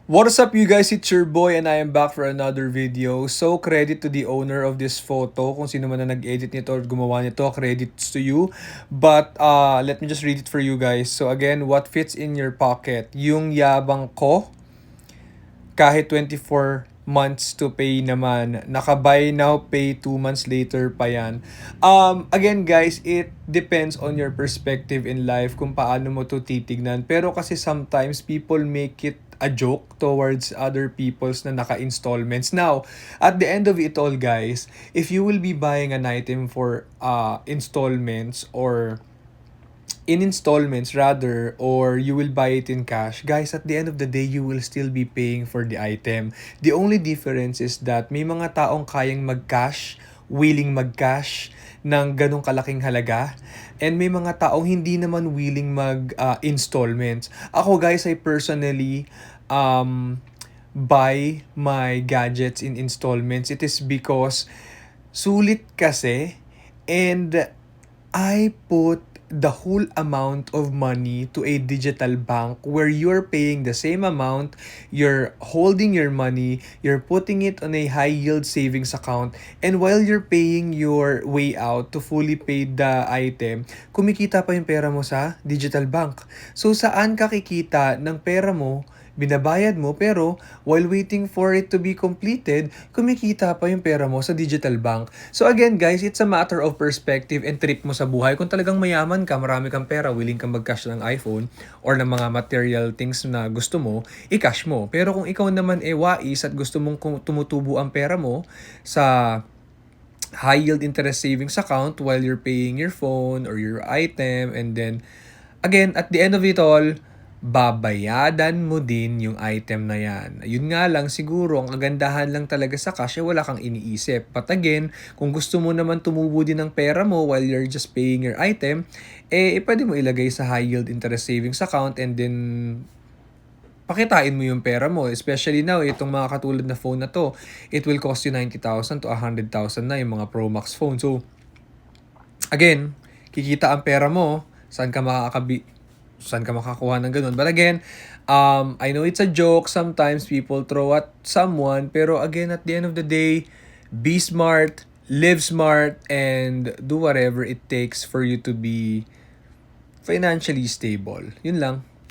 What's up you guys, it's your boy and I am back for another video. So credit to the owner of this photo, kung sino man na nag-edit nito or gumawa nito, credits to you. But let me just read it for you guys. So again, what fits in your pocket? Yung yabang ko, kahit 24 months to pay naman. Naka-buy now, pay 2 months later pa yan. Again guys, it depends on your perspective in life kung paano mo to titignan. Pero kasi sometimes people make it a joke towards other people's na naka-installments. Now, at the end of it all guys, if you will be buying an item for installments or in installments rather, or you will buy it in cash, guys, at the end of the day, you will still be paying for the item. The only difference is that may mga taong kayang mag-cash, willing mag-cash ng ganong kalaking halaga, and may mga taong hindi naman willing mag-installments. Ako guys, I personally buy my gadgets in installments. It is because sulit kasi, and I put the whole amount of money to a digital bank where you're paying the same amount, you're holding your money, you're putting it on a high yield savings account, and while you're paying your way out to fully pay the item, kumikita pa yung pera mo sa digital bank. So saan ka kikita ng pera mo? Binabayad mo, pero while waiting for it to be completed, kumikita pa yung pera mo sa digital bank. So again guys, it's a matter of perspective and trip mo sa buhay. Kung talagang mayaman ka, marami kang pera, willing kang mag-cash ng iPhone or ng mga material things na gusto mo, i-cash mo. Pero kung ikaw naman wais at gusto mong tumutubo ang pera mo sa high yield interest savings account while you're paying your phone or your item, and then again, at the end of it all, babayadan mo din yung item na yan. Yun nga lang, siguro, ang kagandahan lang talaga sa cash, wala kang iniisip. But again, kung gusto mo naman tumubo din ng pera mo while you're just paying your item, pwede mo ilagay sa high yield interest savings account, and then pakitain mo yung pera mo. Especially now, itong mga katulad na phone na to, it will cost you 90,000 to 100,000 na yung mga Pro Max phone. So, again, kikita ang pera mo, saan ka makakuha ng ganun. But again, I know it's a joke. Sometimes people throw at someone. Pero again, at the end of the day, be smart, live smart, and do whatever it takes for you to be financially stable. Yun lang.